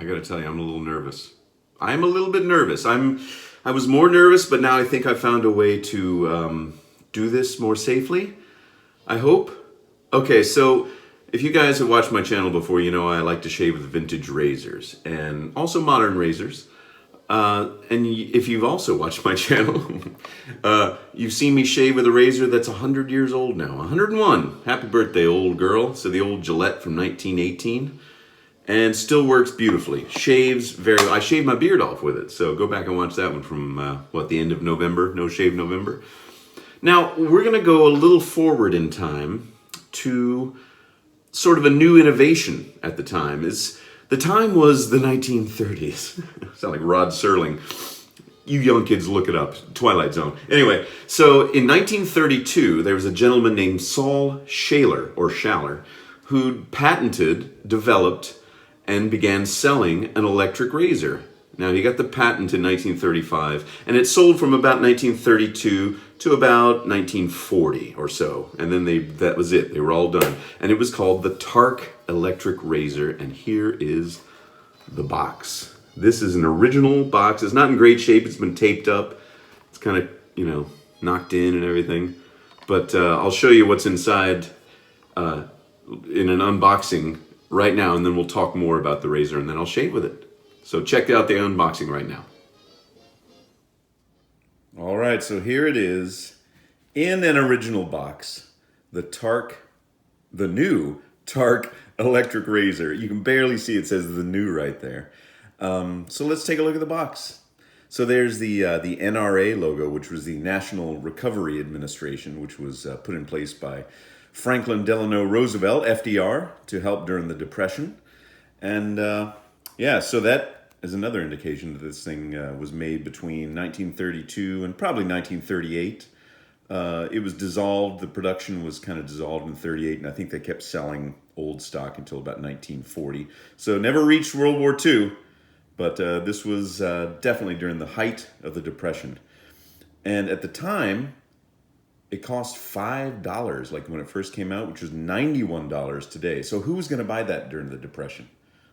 I gotta tell you, I'm a little nervous. I'm a little bit nervous. I was more nervous, but now I think I found a way to do this more safely. I hope. Okay, so if you guys have watched my channel before, you know I like to shave with vintage razors and also modern razors. If you've also watched my channel, you've seen me shave with a razor that's 100 years old now. 101. Happy birthday, old girl. So the old Gillette from 1918. And still works beautifully. Shaves very well. I shaved my beard off with it. So go back and watch that one from, the end of November. No Shave November. Now, we're going to go a little forward in time to sort of a new innovation at the time. The time was the 1930s. Sound like Rod Serling. You young kids, look it up. Twilight Zone. Anyway, so in 1932, there was a gentleman named Saul Schaller, who patented, developed, and began selling an electric razor. Now, he got the patent in 1935, and it sold from about 1932 to about 1940 or so. And then that was it. They were all done. And it was called the Tark electric razor, and here is the box. This is an original box. It's not in great shape. It's been taped up. It's kind of, knocked in and everything. But I'll show you what's inside in an unboxing right now, and then we'll talk more about the razor, and then I'll shave with it. So check out the unboxing right now. All right, so here it is in an original box. The new Tark electric razor. You can barely see it says the new right there. So let's take a look at the box. So there's the NRA logo, which was the National Recovery Administration, which was put in place by Franklin Delano Roosevelt, FDR, to help during the Depression. And so that is another indication that this thing was made between 1932 and probably 1938. It was dissolved. The production was kind of dissolved in 38, and I think they kept selling old stock until about 1940. So never reached World War II, but this was definitely during the height of the Depression. And at the time, it cost $5, like when it first came out, which was $91 today. So who was going to buy that during the Depression?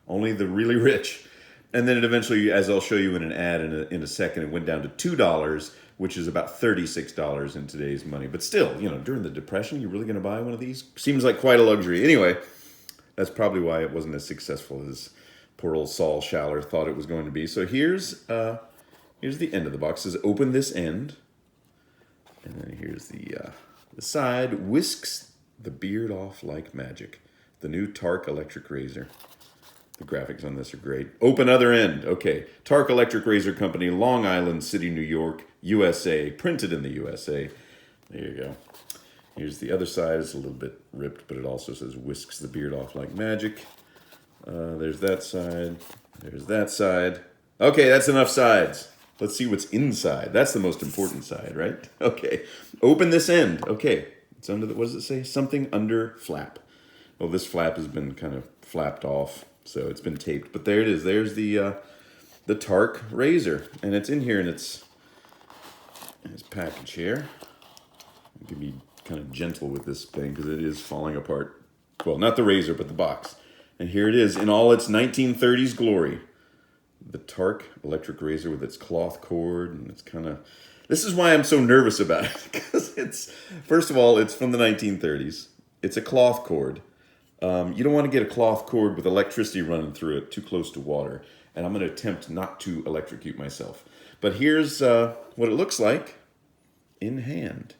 Only the really rich. And then it eventually, as I'll show you in an ad in a second, it went down to $2, which is about $36 in today's money. But still, during the Depression, you're really going to buy one of these? Seems like quite a luxury. Anyway, that's probably why it wasn't as successful as poor old Saul Schaller thought it was going to be. So here's the end of the box. It says, open this end. And then here's the side. Whisks the beard off like magic. The new Tark electric razor. The graphics on this are great. Open other end. Okay. Tark Electric Razor Company, Long Island City, New York, USA. Printed in the USA. There you go. Here's the other side. It's a little bit ripped, but it also says whisks the beard off like magic. There's that side. There's that side. Okay, that's enough sides. Let's see what's inside. That's the most important side, right? Okay. Open this end. Okay. It's under what does it say? Something under flap. Well, this flap has been kind of flapped off, so it's been taped. But there it is. There's the Tark razor, and it's in here, and it's package here. I'm gonna be kind of gentle with this thing because it is falling apart. Well, not the razor, but the box. And here it is in all its 1930s glory. The Tark electric razor with its cloth cord, and it's kind of... This is why I'm so nervous about it, because first of all, it's from the 1930s. It's a cloth cord. You don't want to get a cloth cord with electricity running through it too close to water, and I'm going to attempt not to electrocute myself. But here's what it looks like in hand.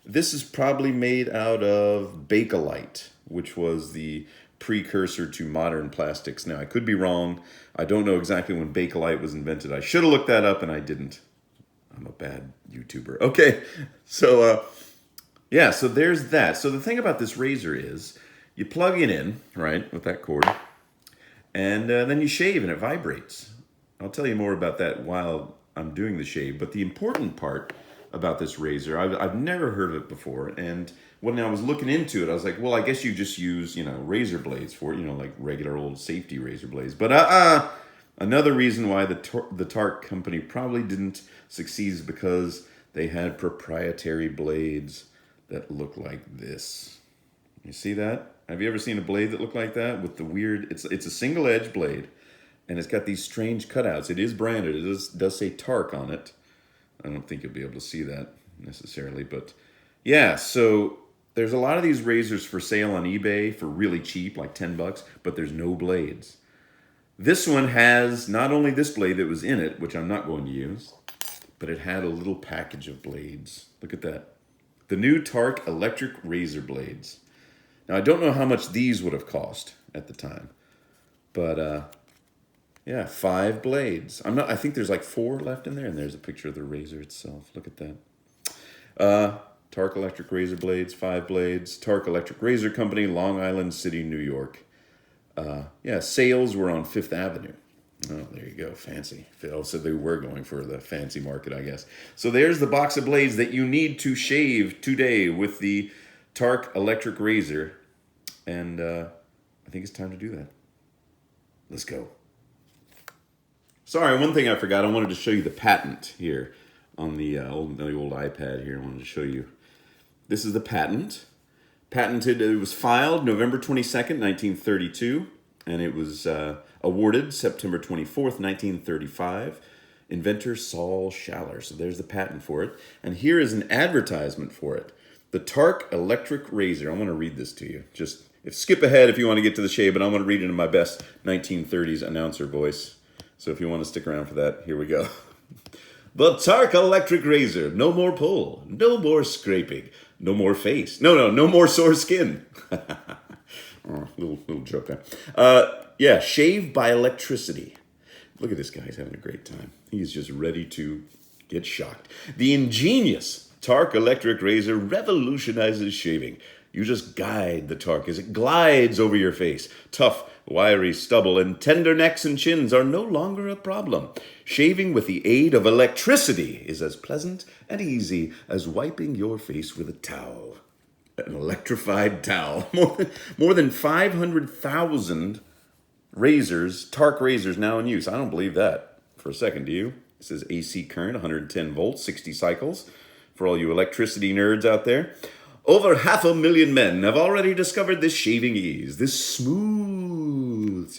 This is probably made out of Bakelite, which was the precursor to modern plastics. Now, I could be wrong. I don't know exactly when Bakelite was invented. I should have looked that up, and I didn't. I'm a bad YouTuber. Okay, so so there's that. So the thing about this razor is you plug it in, right, with that cord, and then you shave, and it vibrates. I'll tell you more about that while I'm doing the shave, but the important part about this razor, I've never heard of it before, and when I was looking into it, I was like, well, I guess you just use, razor blades for it, like regular old safety razor blades. But another reason why the Tark company probably didn't succeed is because they had proprietary blades that look like this. You see that? Have you ever seen a blade that looked like that with the weird, it's a single edge blade, And it's got these strange cutouts. It is branded. It does say Tark on it. I don't think you'll be able to see that necessarily, but yeah, so there's a lot of these razors for sale on eBay for really cheap, like $10, but there's no blades. This one has not only this blade that was in it, which I'm not going to use, but it had a little package of blades. Look at that. The new Tark electric razor blades. Now, I don't know how much these would have cost at the time, but yeah, 5 blades. I think there's like 4 left in there, and there's a picture of the razor itself. Look at that. Tark electric razor blades, 5 blades. Tark Electric Razor Company, Long Island City, New York. Yeah, sales were on 5th Avenue. Oh, there you go, fancy. Phil said they were going for the fancy market, I guess. So there's the box of blades that you need to shave today with the Tark electric razor. And I think it's time to do that. Let's go. Sorry, one thing I forgot. I wanted to show you the patent here on the old iPad here. I wanted to show you. This is the patent. Patented, it was filed November 22nd, 1932, and it was awarded September 24th, 1935. Inventor Saul Schaller. So there's the patent for it. And here is an advertisement for it. The Tark electric razor. I want to read this to you. Just skip ahead if you want to get to the shade, but I'm going to read it in my best 1930s announcer voice. So if you want to stick around for that, here we go. The Tark electric razor. No more pull. No more scraping. No more face. No more sore skin. Oh, little joke there. Yeah, shave by electricity. Look at this guy. He's having a great time. He's just ready to get shocked. The ingenious Tark electric razor revolutionizes shaving. You just guide the Tark as it glides over your face. Tough, wiry stubble and tender necks and chins are no longer a problem. Shaving with the aid of electricity is as pleasant and easy as wiping your face with a towel. An electrified towel. More than 500,000 razors, Tark razors now in use. I don't believe that for a second, do you? It says AC current, 110 volts, 60 cycles. For all you electricity nerds out there. Over 500,000 men have already discovered this shaving ease, this smooth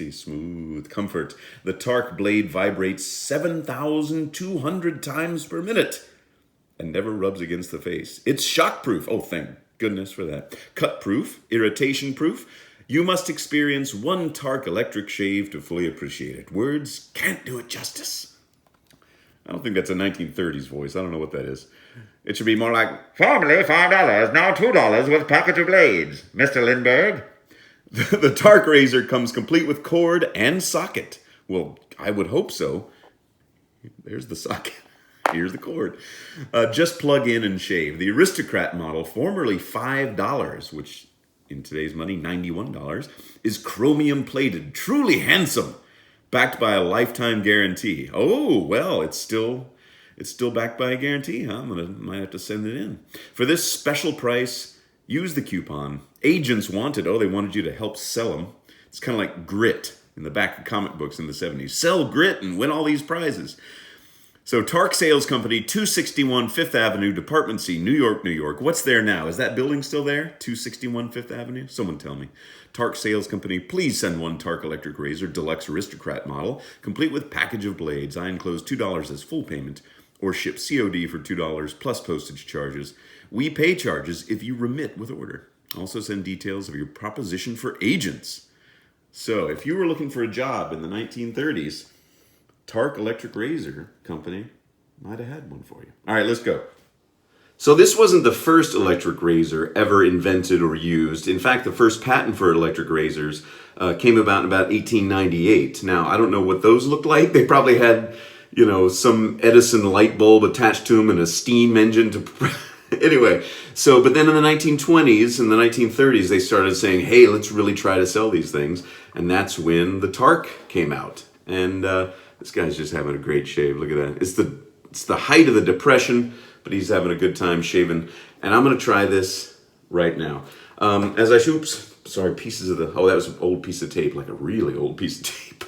comfort. The Tark blade vibrates 7,200 times per minute and never rubs against the face. It's shock-proof. Oh, thank goodness for that. Cut-proof, irritation-proof. You must experience one Tark electric shave to fully appreciate it. Words can't do it justice. I don't think that's a 1930s voice. I don't know what that is. It should be more like, formerly $5, now $2 with package of blades. Mr. Lindbergh? The Tark razor comes complete with cord and socket. Well, I would hope so. There's the socket. Here's the cord. Just plug in and shave. The Aristocrat model, formerly $5, which in today's money, $91, is chromium plated, truly handsome, backed by a lifetime guarantee. Oh, well, it's still backed by a guarantee, huh? Might have to send it in. For this special price, use the coupon. Agents wanted. Oh, they wanted you to help sell them. It's kind of like Grit in the back of comic books in the 70s. Sell Grit and win all these prizes. So Tark Sales Company, 261 5th Avenue, Department C, New York, New York. What's there now? Is that building still there? 261 5th Avenue? Someone tell me. Tark Sales Company, please send one Tark electric razor, deluxe Aristocrat model, complete with package of blades. I enclose $2 as full payment, or ship COD for $2 plus postage charges. We pay charges if you remit with order. Also send details of your proposition for agents. So if you were looking for a job in the 1930s, Tark Electric Razor Company might have had one for you. All right, let's go. So this wasn't the first electric razor ever invented or used. In fact, the first patent for electric razors came about in about 1898. Now, I don't know what those looked like. They probably had, some Edison light bulb attached to them and a steam engine to... Anyway, but then in the 1920s and the 1930s, they started saying, hey, let's really try to sell these things. And that's when the Tark came out. And this guy's just having a great shave. Look at that. It's the height of the Depression, but he's having a good time shaving. And I'm going to try this right now. Pieces of that was an old piece of tape, like a really old piece of tape.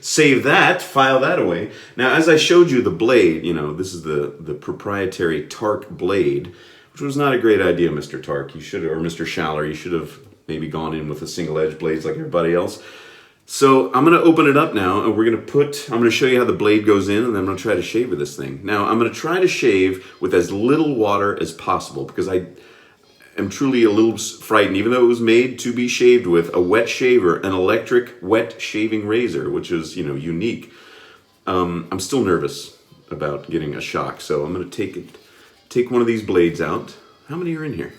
Save that, file that away. Now, as I showed you the blade, this is the proprietary Tark blade, which was not a great idea, Mr. Tark. Or Mr. Schaller, you should have maybe gone in with a single edge blades like everybody else. So I'm going to open it up now, and I'm going to show you how the blade goes in, and then I'm going to try to shave with this thing. Now, I'm going to try to shave with as little water as possible, because I am truly a little frightened, even though it was made to be shaved with a wet shaver, an electric wet shaving razor, which is, unique. I'm still nervous about getting a shock, so I'm going to take one of these blades out. How many are in here?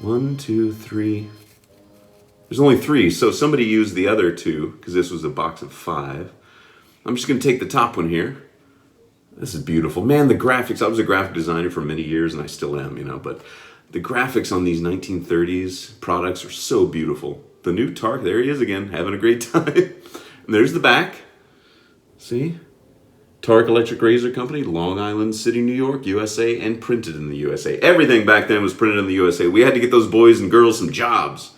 1, 2, 3. There's only 3, so somebody used the other 2, because this was a box of 5. I'm just going to take the top one here. This is beautiful. Man, the graphics, I was a graphic designer for many years, and I still am, but the graphics on these 1930s products are so beautiful. The new Tark, there he is again, having a great time. And there's the back. See? Tark Electric Razor Company, Long Island City, New York, USA, and printed in the USA. Everything back then was printed in the USA. We had to get those boys and girls some jobs.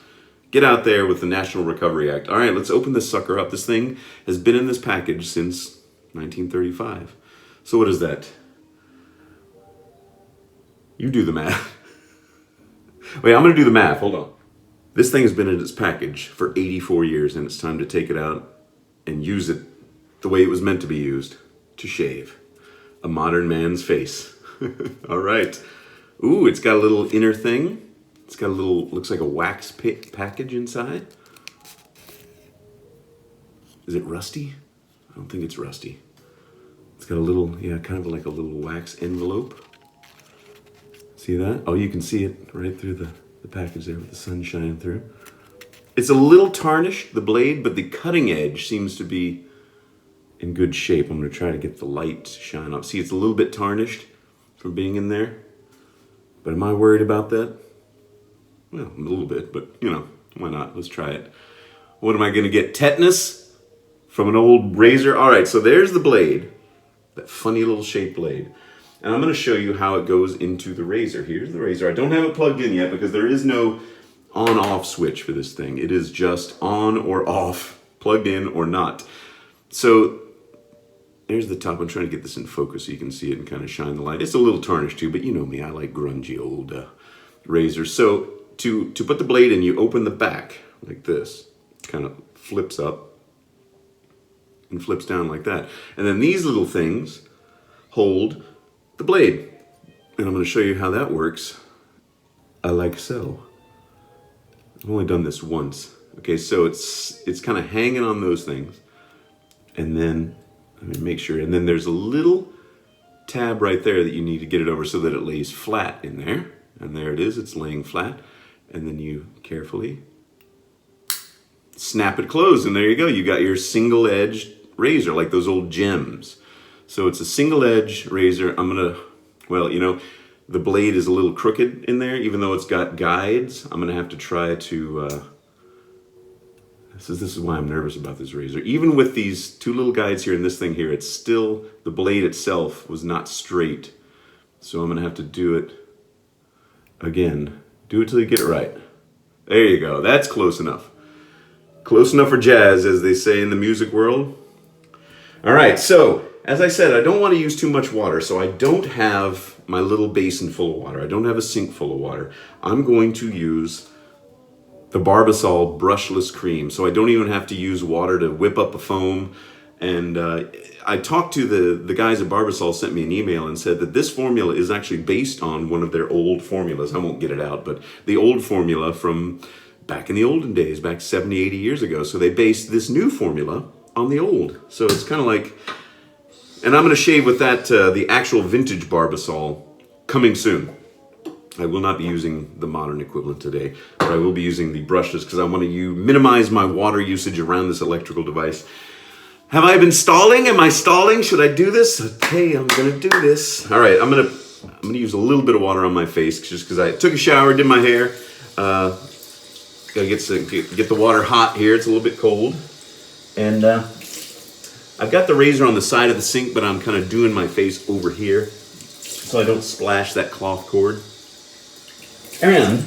Get out there with the National Recovery Act. All right, let's open this sucker up. This thing has been in this package since 1935. So what is that? You do the math. Wait, I'm going to do the math. Hold on. This thing has been in its package for 84 years, and it's time to take it out and use it the way it was meant to be used, to shave a modern man's face. All right. Ooh, it's got a little inner thing. It's got a little, looks like a wax package inside. Is it rusty? I don't think it's rusty. It's got a little, kind of like a little wax envelope. See that? Oh, you can see it right through the package there with the sun shining through. It's a little tarnished, the blade, but the cutting edge seems to be in good shape. I'm going to try to get the light to shine off. See, it's a little bit tarnished from being in there. But am I worried about that? Well, a little bit, but why not? Let's try it. What am I going to get? Tetanus from an old razor? All right, so there's the blade, that funny little shaped blade. And I'm going to show you how it goes into the razor. Here's the razor. I don't have it plugged in yet because there is no on-off switch for this thing. It is just on or off, plugged in or not. So there's the top. I'm trying to get this in focus so you can see it and kind of shine the light. It's a little tarnished too, but you know me. I like grungy old razors. So to put the blade in, you open the back like this. It kind of flips up and flips down like that. And then these little things hold the blade. And I'm going to show you how that works. Like so. I've only done this once. Okay, so it's kind of hanging on those things. And then, let me make sure, and then there's a little tab right there that you need to get it over so that it lays flat in there. And there it is, it's laying flat. And then you carefully snap it closed, and there you go. You got your single-edged razor, like those old gems. So it's a single-edge razor. I'm gonna, the blade is a little crooked in there, even though it's got guides. I'm gonna have to try to, this is why I'm nervous about this razor. Even with these 2 little guides here and this thing here, it's still, the blade itself was not straight. So I'm gonna have to do it again. Do it till you get it right. There you go, that's close enough. Close enough for jazz, as they say in the music world. All right, so, as I said, I don't want to use too much water, so I don't have my little basin full of water. I don't have a sink full of water. I'm going to use the Barbasol brushless cream, so I don't even have to use water to whip up a foam. And I talked to the guys at Barbasol, sent me an email and said that this formula is actually based on one of their old formulas. I won't get it out, but the old formula from back in the olden days, back 70, 80 years ago. So they based this new formula on the old. So it's kind of like, and I'm going to shave with that, the actual vintage Barbasol coming soon. I will not be using the modern equivalent today, but I will be using the brushless because I want to minimize my water usage around this electrical device. Have I been stalling? Am I stalling? Should I do this? Okay, I'm gonna do this. All right, I'm gonna use a little bit of water on my face just because I took a shower, did my hair. Gotta get the water hot here. It's a little bit cold, and I've got the razor on the side of the sink, but I'm kind of doing my face over here so I don't splash that cloth cord. And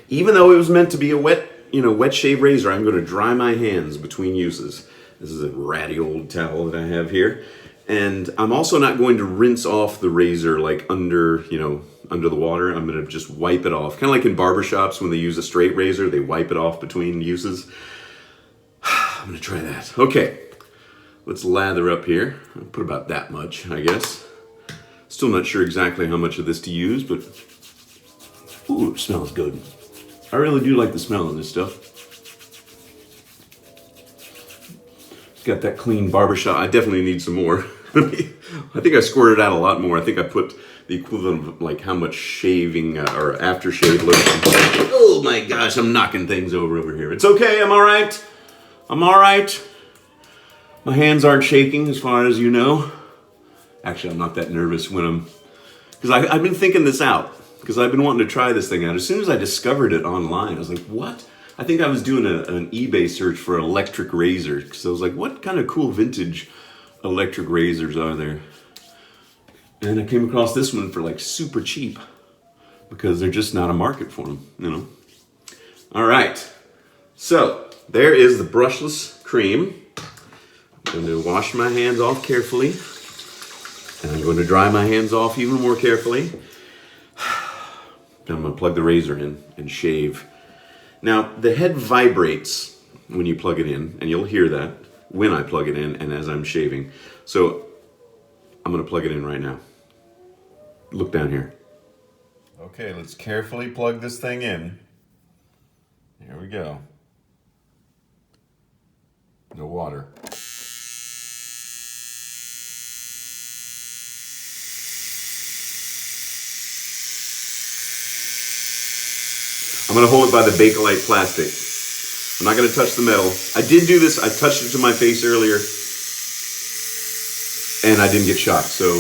even though it was meant to be a wet shave razor, I'm going to dry my hands between uses. This is a ratty old towel that I have here. And I'm also not going to rinse off the razor like under the water. I'm going to just wipe it off. Kind of like in barbershops when they use a straight razor, they wipe it off between uses. I'm gonna try that. Okay, let's lather up here. I'll put about that much, I guess. Still not sure exactly how much of this to use, but ooh, it smells good. I really do like the smell of this stuff. It's got that clean Barbasol. I definitely need some more. I think I squirted out a lot more. I think I put the equivalent of like how much shaving or aftershave lotion. Oh my gosh, I'm knocking things over here. It's okay, I'm all right. I'm all right. My hands aren't shaking as far as you know. Actually, I'm not that nervous when I'm, because I've been thinking this out, because I've been wanting to try this thing out. As soon as I discovered it online, I was like, what? I think I was doing an eBay search for electric razors, because I was like, what kind of cool vintage electric razors are there? And I came across this one for like super cheap, because there's just not a market for them, you know? All right, so there is the brushless cream. I'm going to wash my hands off carefully. And I'm going to dry my hands off even more carefully. Then I'm going to plug the razor in and shave. Now, the head vibrates when you plug it in, and you'll hear that when I plug it in and as I'm shaving. So I'm going to plug it in right now. Look down here. Okay, let's carefully plug this thing in. Here we go. No water. I'm going to hold it by the Bakelite plastic. I'm not going to touch the metal. I did do this. I touched it to my face earlier, and I didn't get shocked, so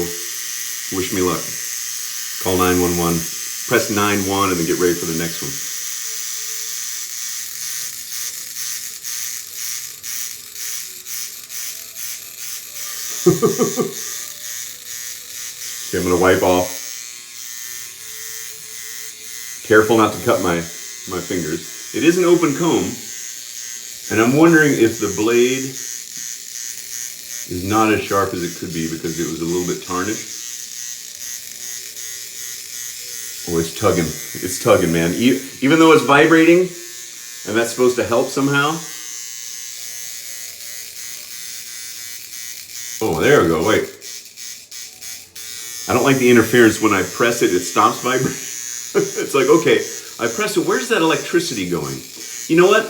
wish me luck. Call 911. Press 9-1 and then get ready for the next one. Okay, I'm going to wipe off. Careful not to cut my fingers. It is an open comb, and I'm wondering if the blade is not as sharp as it could be because it was a little bit tarnished. Oh, it's tugging. It's tugging, man. Even though it's vibrating, and that's supposed to help somehow. Oh, there we go. Wait. I don't like the interference. When I press it, it stops vibrating. It's like, okay, I press it. Where's that electricity going? You know what?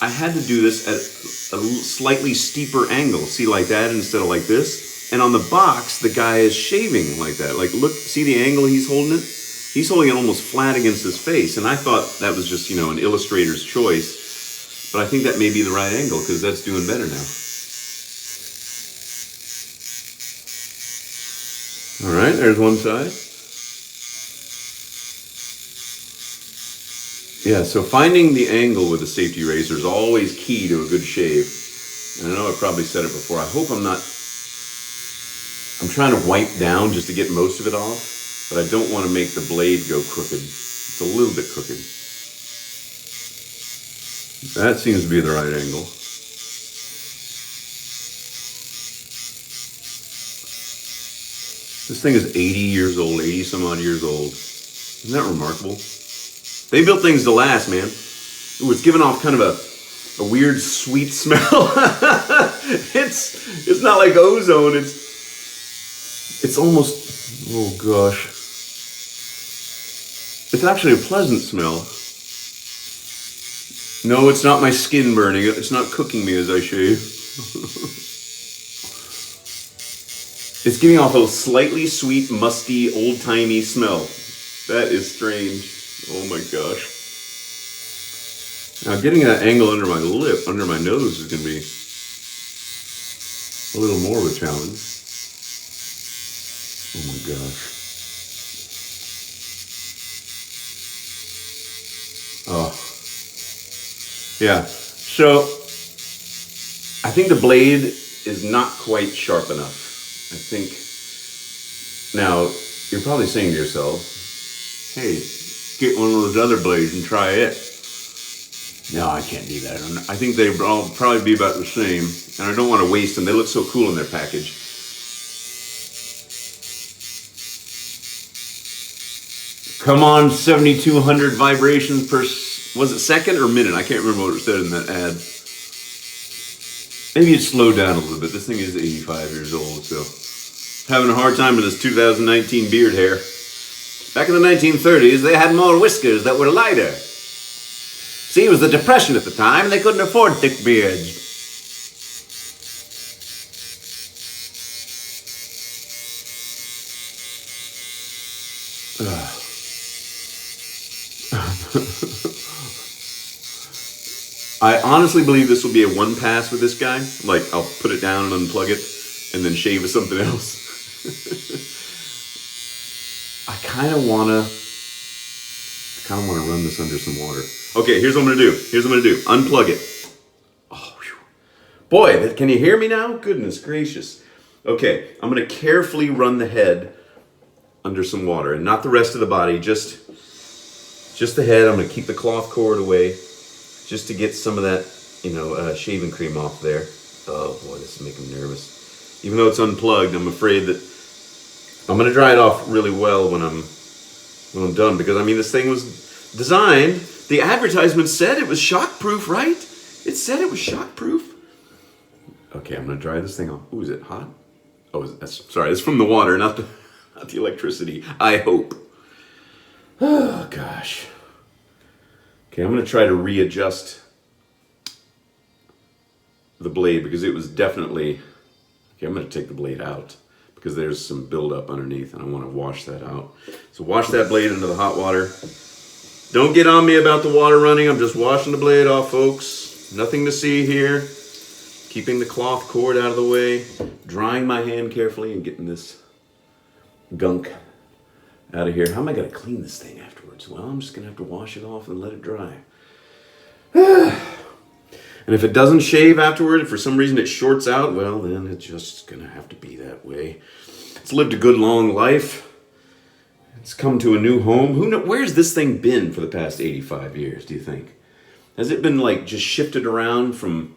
I had to do this at a slightly steeper angle. See, like that instead of like this. And on the box, the guy is shaving like that. Like, look, see the angle he's holding it? He's holding it almost flat against his face. And I thought that was just, you know, an illustrator's choice. But I think that may be the right angle because that's doing better now. All right, there's one side. Yeah, so finding the angle with a safety razor is always key to a good shave. And I know I've probably said it before. I hope I'm trying to wipe down just to get most of it off, but I don't want to make the blade go crooked. It's a little bit crooked. That seems to be the right angle. This thing is 80 years old, 80 some odd years old. Isn't that remarkable? They built things to last, man. Ooh, it's giving off kind of a weird sweet smell. It's not like ozone. It's almost, oh gosh. It's actually a pleasant smell. No, it's not my skin burning. It's not cooking me as I shave. It's giving off a slightly sweet, musty, old-timey smell. That is strange. Oh my gosh. Now getting that angle under my lip, under my nose is going to be a little more of a challenge. Oh my gosh. Oh. Yeah. So I think the blade is not quite sharp enough. I think, now you're probably saying to yourself, hey, get one of those other blades and try it. No, I can't do that. I think they'll all probably be about the same, and I don't want to waste them. They look so cool in their package. Come on, 7,200 vibrations per, was it second or minute? I can't remember what it said in that ad. maybe it's slowed down a little bit. This thing is 85 years old, so having a hard time with this 2019 beard hair. Back in the 1930s, they had more whiskers that were lighter. See, it was the Depression at the time, and they couldn't afford thick beards. I honestly believe this will be a one pass with this guy. Like, I'll put it down and unplug it, and then shave with something else. I kind of want to run this under some water. Okay, here's what I'm going to do. Unplug it. Oh, whew. Boy, can you hear me now? Goodness gracious. Okay, I'm going to carefully run the head under some water, and not the rest of the body, just the head. I'm going to keep the cloth cord away, just to get some of that, shaving cream off there. Oh boy, this is making me nervous. Even though it's unplugged, I'm afraid that I'm going to dry it off really well when I'm done, because I mean, this thing was designed, the advertisement said it was shockproof, right? It said it was shockproof. Okay, I'm going to dry this thing off. Ooh, is it hot? Oh, it's from the water, not the electricity, I hope. Oh, gosh. Okay, I'm going to try to readjust the blade, because it was definitely... Okay, I'm going to take the blade out, because there's some buildup underneath, and I want to wash that out. So wash that blade into the hot water. Don't get on me about the water running. I'm just washing the blade off, folks. Nothing to see here. Keeping the cloth cord out of the way. Drying my hand carefully and getting this gunk out of here. How am I going to clean this thing afterwards? Well, I'm just going to have to wash it off and let it dry. And if it doesn't shave afterward, if for some reason it shorts out, well, then it's just going to have to be that way. It's lived a good long life. It's come to a new home. Where's this thing been for the past 85 years, do you think? Has it been like just shifted around from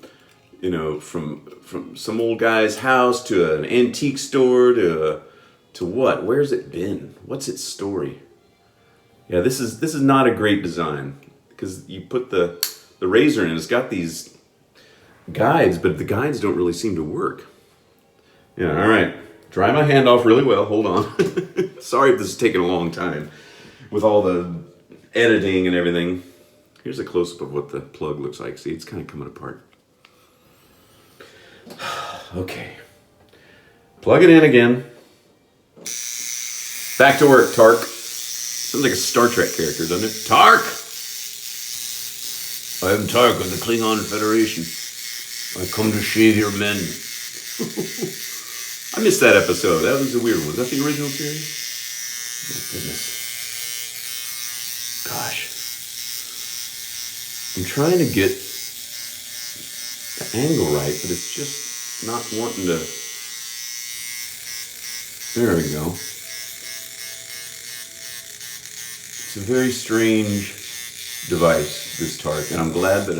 some old guy's house to an antique store to what? Where's it been? What's its story? Yeah, this is not a great design, because you put the razor in, it's got these guides, but the guides don't really seem to work. Yeah, all right. Dry my hand off really well. Hold on. Sorry if this is taking a long time with all the editing and everything. Here's a close-up of what the plug looks like. See, it's kind of coming apart. Okay. Plug it in again. Back to work, Tark. Sounds like a Star Trek character, doesn't it? Tark! I am Tark of the Klingon Federation. I come to shave your men. I missed that episode. That was a weird one. Was that the original series? Oh, goodness. Gosh. I'm trying to get the angle right, but it's just not wanting to... There we go. It's a very strange device, this Tark, and I'm glad that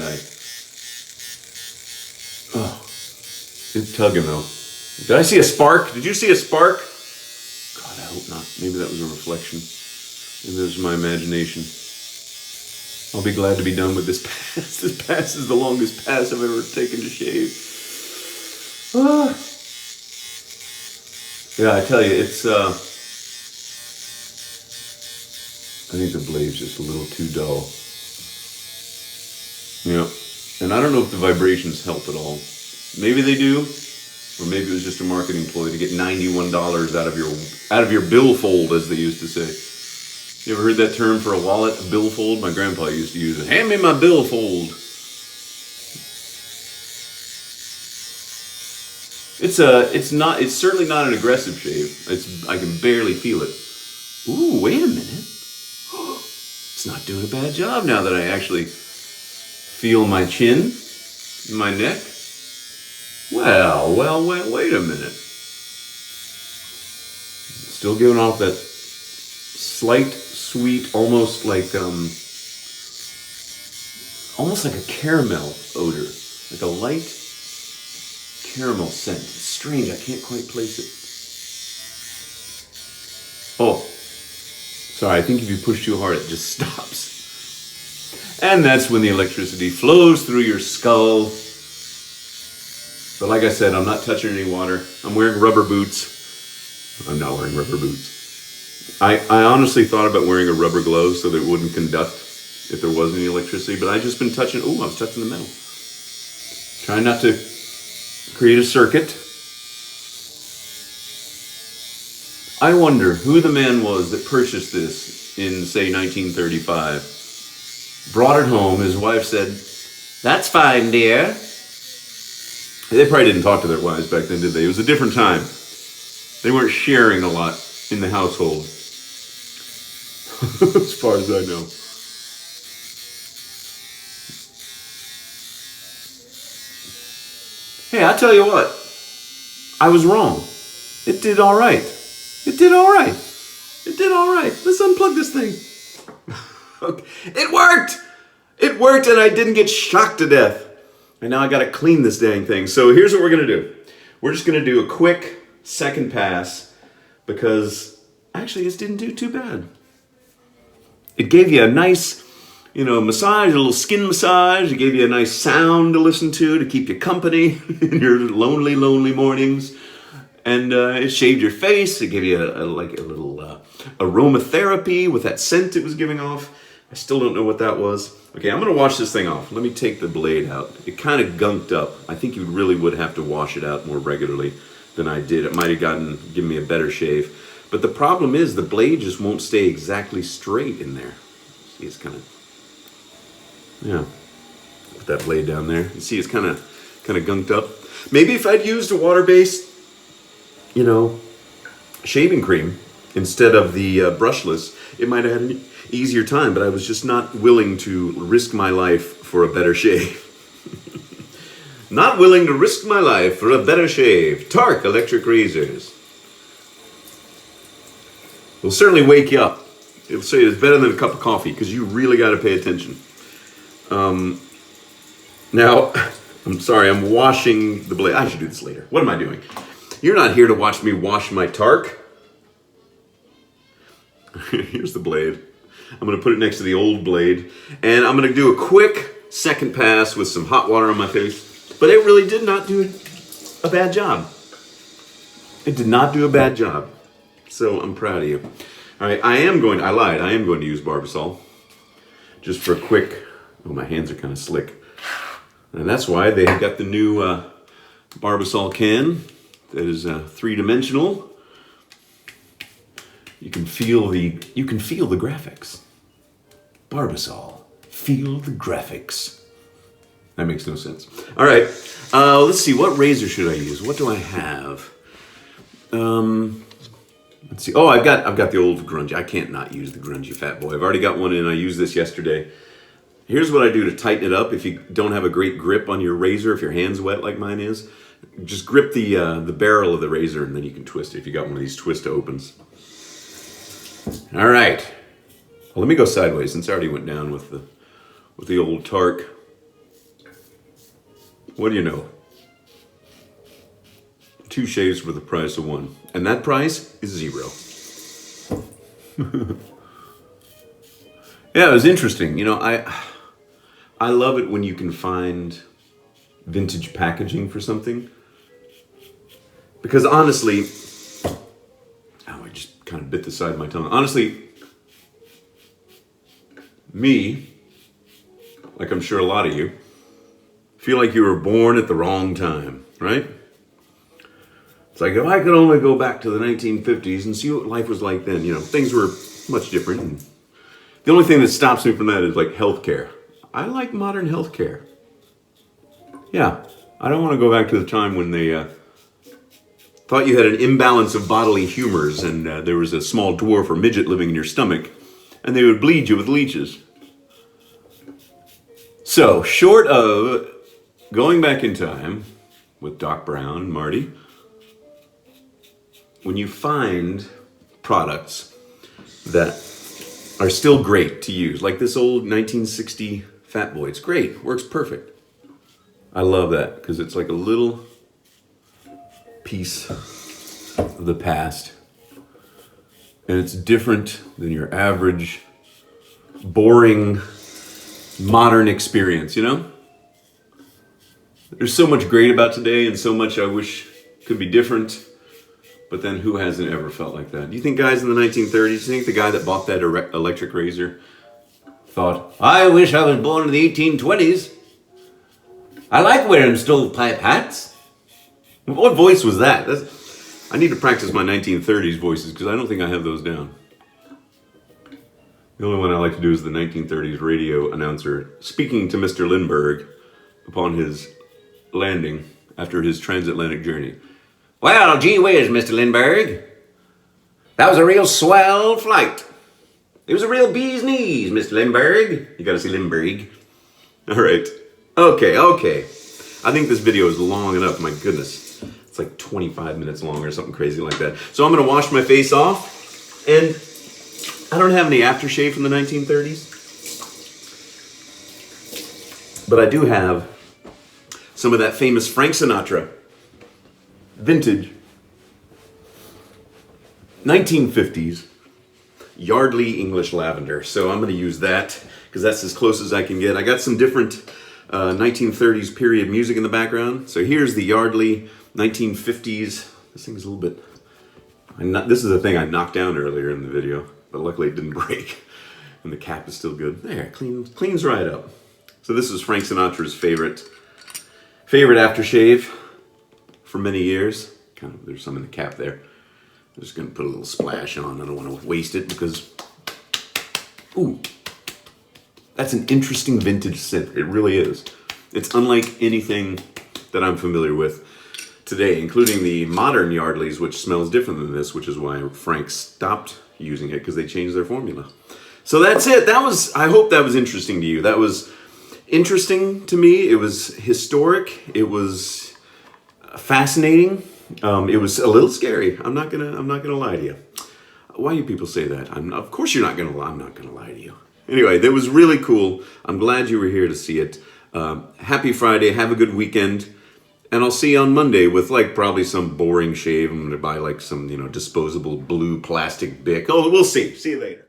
it's tugging though. Did I see a spark? Did you see a spark? God, I hope not. Maybe that was a reflection. Maybe that was my imagination. I'll be glad to be done with this pass. This pass is the longest pass I've ever taken to shave. Yeah, I tell you, it's I think the blade's just a little too dull. Yeah, and I don't know if the vibrations help at all. Maybe they do, or maybe it was just a marketing ploy to get $91 out of your billfold, as they used to say. You ever heard that term for a wallet, a billfold? My grandpa used to use it. Hand me my billfold. It's certainly not an aggressive shave. I can barely feel it. Ooh, wait a minute. It's not doing a bad job now that I actually feel my chin, my neck. Well, wait a minute. Still giving off that slight, sweet, almost like a caramel odor. Like a light caramel scent. It's strange, I can't quite place it. Oh, sorry, I think if you push too hard, it just stops. And that's when the electricity flows through your skull. But like I said, I'm not touching any water. I'm wearing rubber boots. I'm not wearing rubber boots. I honestly thought about wearing a rubber glove so that it wouldn't conduct if there was any electricity, but I just been touching, I was touching the metal. Trying not to create a circuit. I wonder who the man was that purchased this in, say, 1935. Brought it home. His wife said, "That's fine, dear." They probably didn't talk to their wives back then, did they? It was a different time. They weren't sharing a lot in the household. As far as I know. Hey, I tell you what. I was wrong. It did all right. It did all right. It did all right. Let's unplug this thing. Okay. It worked! It worked and I didn't get shocked to death. And now I gotta clean this dang thing. So here's what we're gonna do. We're just gonna do a quick second pass because actually this didn't do too bad. It gave you a nice, massage, a little skin massage. It gave you a nice sound to listen to keep you company in your lonely, lonely mornings. And it shaved your face. It gave you a little aromatherapy with that scent it was giving off. I still don't know what that was. Okay, I'm going to wash this thing off. Let me take the blade out. It kind of gunked up. I think you really would have to wash it out more regularly than I did. It might have given me a better shave. But the problem is the blade just won't stay exactly straight in there. See, it's kind of, put that blade down there. You see, it's kind of gunked up. Maybe if I'd used a water-based, shaving cream instead of the brushless, it might have had an easier time, but I was just not willing to risk my life for a better shave. Not willing to risk my life for a better shave. Tark electric razors. Will certainly wake you up. It'll say it's better than a cup of coffee because you really got to pay attention. Now, I'm sorry, I'm washing the blade. I should do this later. What am I doing? You're not here to watch me wash my Tark. Here's the blade. I'm going to put it next to the old blade. And I'm going to do a quick second pass with some hot water on my face. But it really did not do a bad job. It did not do a bad job. So I'm proud of you. All right, I am going to use Barbasol. Just for a quick, my hands are kind of slick. And that's why they got the new Barbasol can that is three-dimensional. You can feel the graphics. Barbasol, feel the graphics. That makes no sense. All right, let's see. What razor should I use? What do I have? Let's see. Oh, I've got the old grungy. I can't not use the grungy Fat Boy. I've already got one in. I used this yesterday. Here's what I do to tighten it up. If you don't have a great grip on your razor, if your hand's wet like mine is, just grip the barrel of the razor and then you can twist it if you got one of these twist opens. All right. Well, let me go sideways since I already went down with the old Tark. What do you know? 2 shaves for the price of 1. And that price is 0. Yeah, it was interesting. I love it when you can find vintage packaging for something. Because honestly, I just kind of bit the side of my tongue. Honestly, me, like I'm sure a lot of you, feel like you were born at the wrong time, right? It's like, if I could only go back to the 1950s and see what life was like then, things were much different. And the only thing that stops me from that is like healthcare. I like modern healthcare. Yeah, I don't want to go back to the time when they thought you had an imbalance of bodily humors and there was a small dwarf or midget living in your stomach and they would bleed you with leeches. So, short of going back in time with Doc Brown and Marty, when you find products that are still great to use, like this old 1960 Fat Boy, it's great, works perfect. I love that because it's like a little piece of the past. And it's different than your average, boring, modern experience, There's so much great about today and so much I wish could be different. But then who hasn't ever felt like that? Do you think guys in the 1930s, do you think the guy that bought that electric razor thought, I wish I was born in the 1820s. I like wearing stovepipe hats. What voice was that? I need to practice my 1930s voices because I don't think I have those down. The only one I like to do is the 1930s radio announcer speaking to Mr. Lindbergh upon his landing after his transatlantic journey. Well, gee whiz, Mr. Lindbergh. That was a real swell flight. It was a real bee's knees, Mr. Lindbergh. You gotta see Lindbergh. All right. Okay. I think this video is long enough, my goodness. It's like 25 minutes long or something crazy like that. So I'm gonna wash my face off, and I don't have any aftershave from the 1930s. But I do have some of that famous Frank Sinatra vintage 1950s Yardley English lavender. So I'm going to use that because that's as close as I can get. I got some different 1930s period music in the background. So here's the Yardley 1950s. This thing's a little bit... this is a thing I knocked down earlier in the video, but luckily it didn't break. And the cap is still good. There, cleans right up. So this is Frank Sinatra's favorite aftershave for many years. Kind of, there's some in the cap there. I'm just going to put a little splash on. I don't want to waste it because... Ooh. That's an interesting vintage scent. It really is. It's unlike anything that I'm familiar with today, including the modern Yardleys, which smells different than this, which is why Frank stopped using it because they changed their formula. So that's it. I hope that was interesting to you. That was interesting to me. It was historic. It was fascinating. It was a little scary. I'm not gonna lie to you. Why do people say that? Of course you're not gonna lie. I'm not gonna lie to you. Anyway, that was really cool. I'm glad you were here to see it. Happy Friday. Have a good weekend. And I'll see you on Monday with probably some boring shave. I'm gonna buy some, disposable blue plastic Bic. Oh, we'll see. See you later.